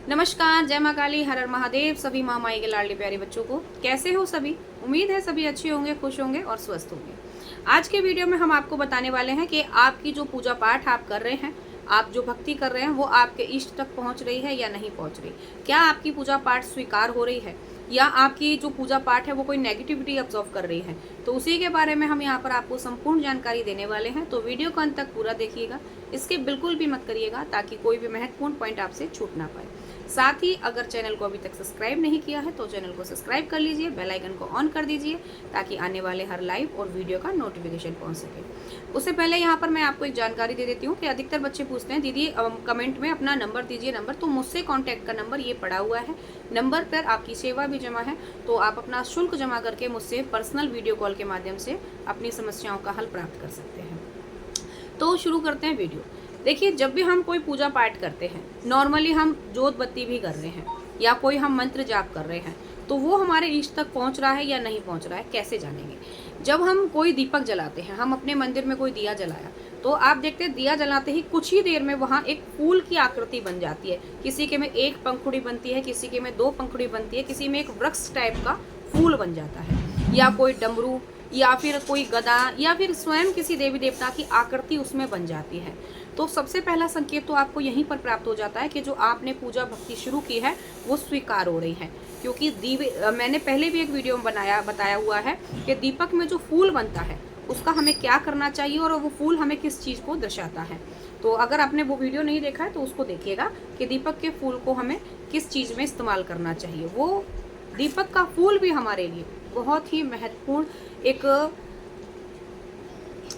नमस्कार, जय माँ काली, हर हर महादेव। सभी माँ माई के लाडले प्यारे बच्चों को कैसे हो सभी। उम्मीद है सभी अच्छे होंगे, खुश होंगे और स्वस्थ होंगे। आज के वीडियो में हम आपको बताने वाले हैं कि आपकी जो पूजा पाठ आप कर रहे हैं, आप जो भक्ति कर रहे हैं, वो आपके इष्ट तक पहुंच रही है या नहीं पहुंच रही। क्या आपकी पूजा पाठ स्वीकार हो रही है या आपकी जो पूजा पाठ है वो कोई नेगेटिविटी ऑब्जर्व कर रही है। तो उसी के बारे में हम यहाँ पर आपको संपूर्ण जानकारी देने वाले हैं। तो वीडियो को अंत तक पूरा देखिएगा, इसके बिल्कुल भी मत करिएगा ताकि कोई भी महत्वपूर्ण पॉइंट आपसे छूट ना पाए। साथ ही अगर चैनल को अभी तक सब्सक्राइब नहीं किया है तो चैनल को सब्सक्राइब कर लीजिए, बेल आइकन को ऑन कर दीजिए ताकि आने वाले हर लाइव और वीडियो का नोटिफिकेशन पहुंच सके। उससे पहले यहाँ पर मैं आपको एक जानकारी दे देती हूँ कि अधिकतर बच्चे पूछते हैं दीदी कमेंट में अपना नंबर दीजिए। नंबर तो मुझसे कॉन्टैक्ट का नंबर ये पड़ा हुआ है, नंबर पर आपकी सेवा भी जमा है। तो आप अपना शुल्क जमा करके मुझसे पर्सनल वीडियो कॉल के माध्यम से अपनी समस्याओं का हल प्राप्त कर सकते हैं। तो शुरू करते हैं वीडियो। देखिए, जब भी हम कोई पूजा पाठ करते हैं, नॉर्मली हम जोत बत्ती भी कर रहे हैं या कोई हम मंत्र जाप कर रहे हैं, तो वो हमारे इष्ट तक पहुंच रहा है या नहीं पहुंच रहा है कैसे जानेंगे। जब हम कोई दीपक जलाते हैं, हम अपने मंदिर में कोई दिया जलाया, तो आप देखते हैं दिया जलाते ही कुछ ही देर में वहाँ एक फूल की आकृति बन जाती है। किसी के में एक पंखुड़ी बनती है, किसी के में दो पंखुड़ी बनती है, किसी में एक वृक्ष टाइप का फूल बन जाता है, या कोई डमरू या फिर कोई गदा या फिर स्वयं किसी देवी देवता की आकृति उसमें बन जाती है। तो सबसे पहला संकेत तो आपको यहीं पर प्राप्त हो जाता है कि जो आपने पूजा भक्ति शुरू की है वो स्वीकार हो रही है। क्योंकि मैंने पहले भी एक वीडियो में बताया हुआ है कि दीपक में जो फूल बनता है उसका हमें क्या करना चाहिए और वो फूल हमें किस चीज़ को दर्शाता है। तो अगर आपने वो वीडियो नहीं देखा है तो उसको देखिएगा कि दीपक के फूल को हमें किस चीज़ में इस्तेमाल करना चाहिए। वो दीपक का फूल भी हमारे लिए बहुत ही महत्वपूर्ण एक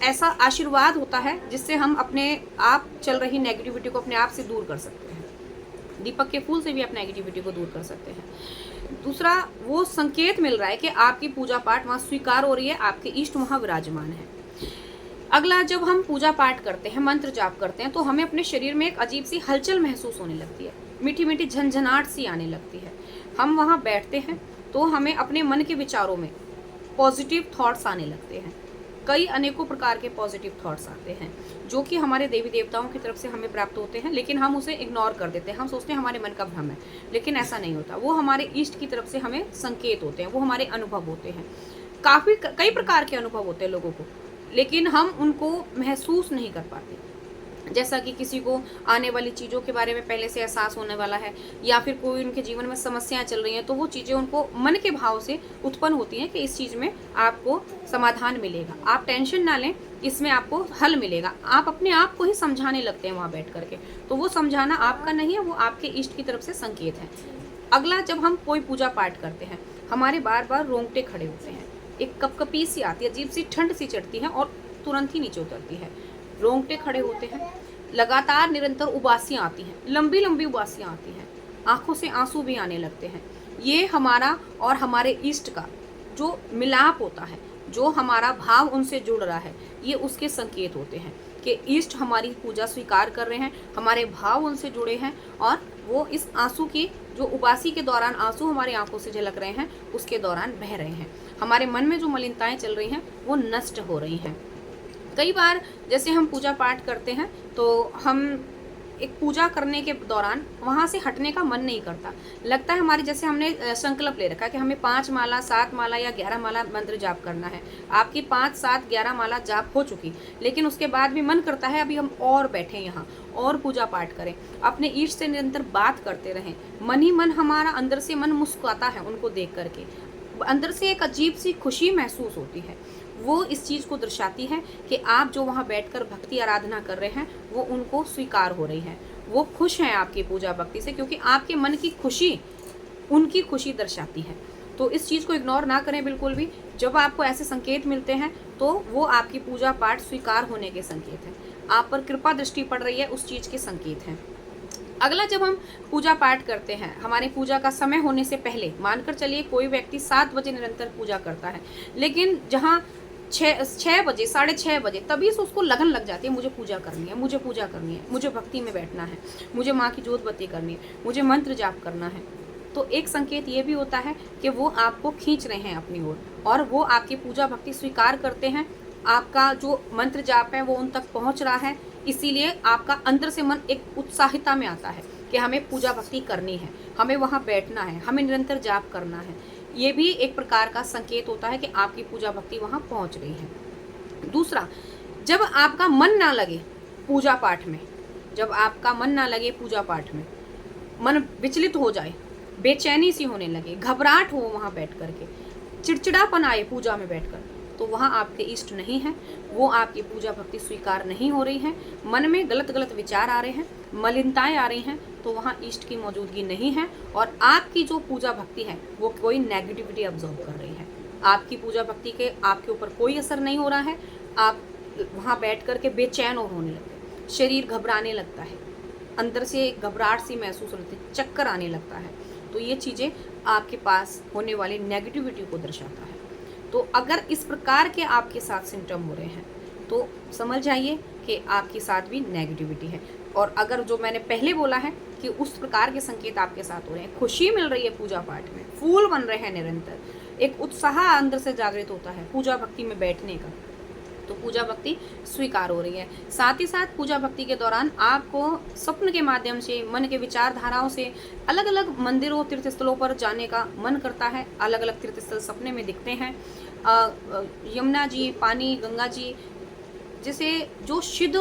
ऐसा आशीर्वाद होता है जिससे हम अपने आप चल रही नेगेटिविटी को अपने आप से दूर कर सकते हैं। दीपक के फूल से भी आप नेगेटिविटी को दूर कर सकते हैं। दूसरा, वो संकेत मिल रहा है कि आपकी पूजा पाठ वहाँ स्वीकार हो रही है, आपके इष्ट वहाँ विराजमान है। अगला, जब हम पूजा पाठ करते हैं, मंत्र जाप करते हैं, तो हमें अपने शरीर में एक अजीब सी हलचल महसूस होने लगती है, मीठी मीठी झंझनाहट सी आने लगती है। हम वहाँ बैठते हैं तो हमें अपने मन के विचारों में पॉजिटिव थॉट्स आने लगते हैं। कई अनेकों प्रकार के पॉजिटिव थॉट्स आते हैं जो कि हमारे देवी देवताओं की तरफ से हमें प्राप्त होते हैं, लेकिन हम उसे इग्नोर कर देते हैं। हम सोचते हैं हमारे मन का भ्रम है, लेकिन ऐसा नहीं होता। वो हमारे इष्ट की तरफ से हमें संकेत होते हैं, वो हमारे अनुभव होते हैं। कई प्रकार के अनुभव होते हैं लोगों को, लेकिन हम उनको महसूस नहीं कर पाते। जैसा कि किसी को आने वाली चीज़ों के बारे में पहले से एहसास होने वाला है, या फिर कोई उनके जीवन में समस्याएं चल रही हैं, तो वो चीज़ें उनको मन के भाव से उत्पन्न होती हैं कि इस चीज़ में आपको समाधान मिलेगा, आप टेंशन ना लें, इसमें आपको हल मिलेगा। आप अपने आप को ही समझाने लगते हैं वहाँ बैठ करके। तो वो समझाना आपका नहीं है, वो आपके इष्ट की तरफ से संकेत है। अगला, जब हम कोई पूजा पाठ करते हैं, हमारे बार बार रोंगटे खड़े होते हैं, एक कपकपी सी आती है, अजीब सी ठंड सी चढ़ती है और तुरंत ही नीचे उतरती है। रोंगटे खड़े होते हैं, लगातार निरंतर उबासियाँ आती हैं, लंबी लंबी उबासियाँ आती हैं, आंखों से आंसू भी आने लगते हैं। ये हमारा और हमारे इष्ट का जो मिलाप होता है, जो हमारा भाव उनसे जुड़ रहा है, ये उसके संकेत होते हैं कि इष्ट हमारी पूजा स्वीकार कर रहे हैं, हमारे भाव उनसे जुड़े हैं और वो इस आंसू की जो उबासी के दौरान आंसू हमारी आंखों से झलक रहे हैं उसके दौरान बह रहे हैं। हमारे मन में जो मलिनताएं चल रही हैं वो नष्ट हो रही हैं। कई बार जैसे हम पूजा पाठ करते हैं तो हम एक पूजा करने के दौरान वहाँ से हटने का मन नहीं करता। लगता है हमारी, जैसे हमने संकल्प ले रखा है कि हमें 5 माला, 7 माला या 11 माला मंत्र जाप करना है। आपकी 5, 7, 11 माला जाप हो चुकी, लेकिन उसके बाद भी मन करता है अभी हम और बैठें यहाँ और पूजा पाठ करें, अपने इष्ट से निरंतर बात करते रहें। मन ही मन हमारा अंदर से मन मुस्कुराता है उनको देख करके, अंदर से एक अजीब सी खुशी महसूस होती है। वो इस चीज़ को दर्शाती है कि आप जो वहाँ बैठकर भक्ति आराधना कर रहे हैं वो उनको स्वीकार हो रही है, वो खुश हैं आपकी पूजा भक्ति से, क्योंकि आपके मन की खुशी उनकी खुशी दर्शाती है। तो इस चीज़ को इग्नोर ना करें बिल्कुल भी। जब आपको ऐसे संकेत मिलते हैं तो वो आपकी पूजा पाठ स्वीकार होने के संकेत हैं, आप पर कृपा दृष्टि पड़ रही है उस चीज़ के संकेत हैं। अगला, जब हम पूजा पाठ करते हैं, हमारे पूजा का समय होने से पहले, मानकर चलिए कोई व्यक्ति 7 बजे निरंतर पूजा करता है, लेकिन जहाँ 6 बजे, 6:30 बजे तभी से उसको लगन लग जाती है, मुझे पूजा करनी है, मुझे पूजा करनी है, मुझे भक्ति में बैठना है, मुझे माँ की जोत बत्ती करनी है, मुझे मंत्र जाप करना है। तो एक संकेत ये भी होता है कि वो आपको खींच रहे हैं अपनी ओर और वो आपकी पूजा भक्ति स्वीकार करते हैं। आपका जो मंत्र जाप है वो उन तक पहुँच रहा है, इसीलिए आपका अंदर से मन एक उत्साहिता में आता है कि कि हमें पूजा भक्ति करनी है, हमें वहाँ बैठना है, हमें निरंतर जाप करना है। ये भी एक प्रकार का संकेत होता है कि आपकी पूजा भक्ति वहाँ पहुँच रही है। दूसरा, जब आपका मन ना लगे पूजा पाठ में, जब आपका मन ना लगे पूजा पाठ में, मन विचलित हो जाए, बेचैनी सी होने लगे, घबराहट हो वहाँ बैठ कर के, चिड़चिड़ापन आए पूजा में बैठकर, तो वहाँ आपके इष्ट नहीं है, वो आपकी पूजा भक्ति स्वीकार नहीं हो रही है, मन में गलत गलत विचार आ रहे हैं, मलिनताएं आ रही हैं, तो वहाँ इष्ट की मौजूदगी नहीं है और आपकी जो पूजा भक्ति है वो कोई नेगेटिविटी ऑब्जर्व कर रही है। आपकी पूजा भक्ति के आपके ऊपर कोई असर नहीं हो रहा है। आप वहाँ बैठ कर के बेचैन और होने लगते हैं, शरीर घबराने लगता है, अंदर से घबराहट सी महसूस होती है, चक्कर आने लगता है। तो ये चीज़ें आपके पास होने वाली नेगेटिविटी को दर्शाता है। तो अगर इस प्रकार के आपके साथ सिम्टम हो रहे हैं तो समझ जाइए कि आपके साथ भी नेगेटिविटी है। और अगर जो मैंने पहले बोला है कि उस प्रकार के संकेत आपके साथ हो रहे हैं, खुशी मिल रही है पूजा पाठ में, फूल बन रहे हैं निरंतर, एक उत्साह अंदर से जागृत होता है पूजा भक्ति में बैठने का, तो पूजा भक्ति स्वीकार हो रही है। साथ ही साथ पूजा भक्ति के दौरान आपको स्वप्न के माध्यम से, मन के विचारधाराओं से अलग अलग मंदिरों, तीर्थ स्थलों पर जाने का मन करता है। अलग अलग तीर्थ स्थल सपने में दिखते हैं, यमुना जी, पानी, गंगा जी जैसे जो शुद्ध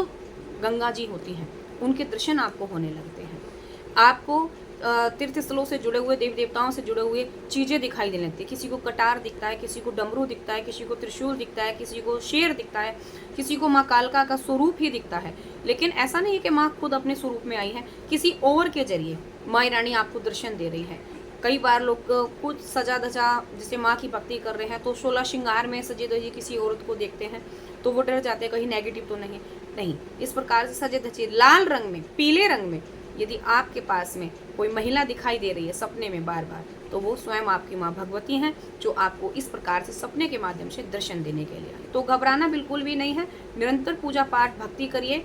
गंगा जी होती हैं उनके दर्शन आपको होने लगते हैं। आपको तीर्थ स्थलों से जुड़े हुए, देवी देवताओं से जुड़े हुए चीज़ें दिखाई देने लगती है। किसी को कटार दिखता है, किसी को डमरू दिखता है, किसी को त्रिशूल दिखता है, किसी को शेर दिखता है, किसी को माँ कालका का स्वरूप ही दिखता है। लेकिन ऐसा नहीं है कि माँ खुद अपने स्वरूप में आई है, किसी और के जरिए माँ रानी आपको दर्शन दे रही है। कई बार लोग कुछ सजा धजा जैसे माँ की भक्ति कर रहे हैं तो 16 श्रृंगार में सजे धजे किसी औरत को देखते हैं तो वो डर जाते हैं कहीं नेगेटिव तो नहीं। इस प्रकार से सजे धजे लाल रंग में, पीले रंग में यदि आपके पास में कोई महिला दिखाई दे रही है सपने में बार बार, तो वो स्वयं आपकी माँ भगवती हैं जो आपको इस प्रकार से सपने के माध्यम से दर्शन देने के लिए आए। तो घबराना बिल्कुल भी नहीं है, निरंतर पूजा पाठ भक्ति करिए।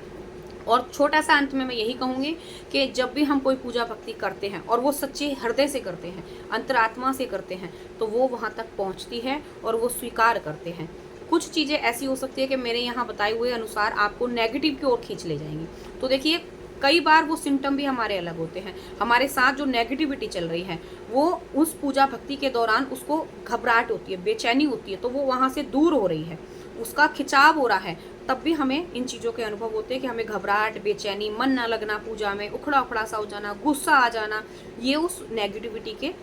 और छोटा सा अंत में मैं यही कहूँगी कि जब भी हम कोई पूजा भक्ति करते हैं और वो सच्चे हृदय से करते हैं, अंतरात्मा से करते हैं, तो वो वहाँ तक पहुँचती है और वो स्वीकार करते हैं। कुछ चीज़ें ऐसी हो सकती है कि मेरे यहाँ बताए हुए अनुसार आपको नेगेटिव की ओर खींच ले जाएंगी। तो देखिए, कई बार वो सिम्टम भी हमारे अलग होते हैं। हमारे साथ जो नेगेटिविटी चल रही है वो उस पूजा भक्ति के दौरान उसको घबराहट होती है, बेचैनी होती है, तो वो वहाँ से दूर हो रही है, उसका खिंचाव हो रहा है। तब भी हमें इन चीज़ों के अनुभव होते हैं कि हमें घबराहट, बेचैनी, मन ना लगना पूजा में, उखड़ा उखड़ा सा हो जाना, गुस्सा आ जाना, ये उस नेगेटिविटी के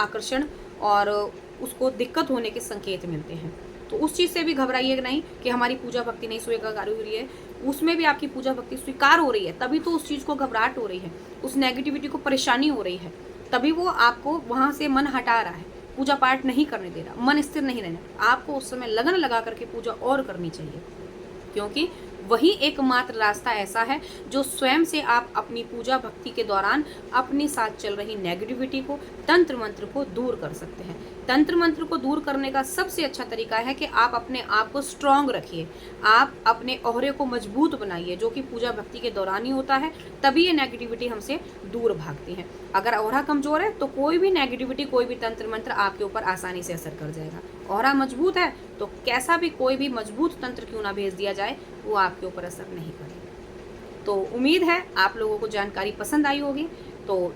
आकर्षण और उसको दिक्कत होने के संकेत मिलते हैं। तो उस चीज़ से भी घबराइए नहीं कि हमारी पूजा भक्ति नहीं स्वीकार हो रही है, उसमें भी आपकी पूजा भक्ति स्वीकार हो रही है, तभी तो उस चीज़ को घबराहट हो रही है, उस नेगेटिविटी को परेशानी हो रही है, तभी वो आपको वहाँ से मन हटा रहा है, पूजा पाठ नहीं करने दे रहा, मन स्थिर नहीं रहना। आपको उस समय लगन लगा करके पूजा और करनी चाहिए, क्योंकि वही एकमात्र रास्ता ऐसा है जो स्वयं से आप अपनी पूजा भक्ति के दौरान अपनी साथ चल रही नेगेटिविटी को, तंत्र मंत्र को दूर कर सकते हैं। तंत्र मंत्र को दूर करने का सबसे अच्छा तरीका है कि आप अपने आप को स्ट्रॉन्ग रखिए, आप अपने ओहरे को मजबूत बनाइए, जो कि पूजा भक्ति के दौरान ही होता है, तभी ये नेगेटिविटी हमसे दूर भागती है। अगर ओहरा कमजोर है तो कोई भी नेगेटिविटी, कोई भी तंत्र मंत्र आपके ऊपर आसानी से असर कर जाएगा। ओहरा मजबूत है तो कैसा भी कोई भी मजबूत तंत्र क्यों ना भेज दिया जाए, वो आपके ऊपर असर नहीं करेगा। तो उम्मीद है आप लोगों को जानकारी पसंद आई होगी। तो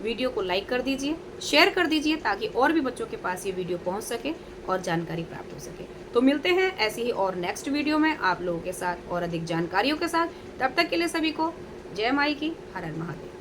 वीडियो को लाइक कर दीजिए, शेयर कर दीजिए, ताकि और भी बच्चों के पास ये वीडियो पहुंच सके और जानकारी प्राप्त हो सके। तो मिलते हैं ऐसे ही और नेक्स्ट वीडियो में आप लोगों के साथ और अधिक जानकारियों के साथ। तब तक के लिए सभी को जय माई की, हर हर महादेव।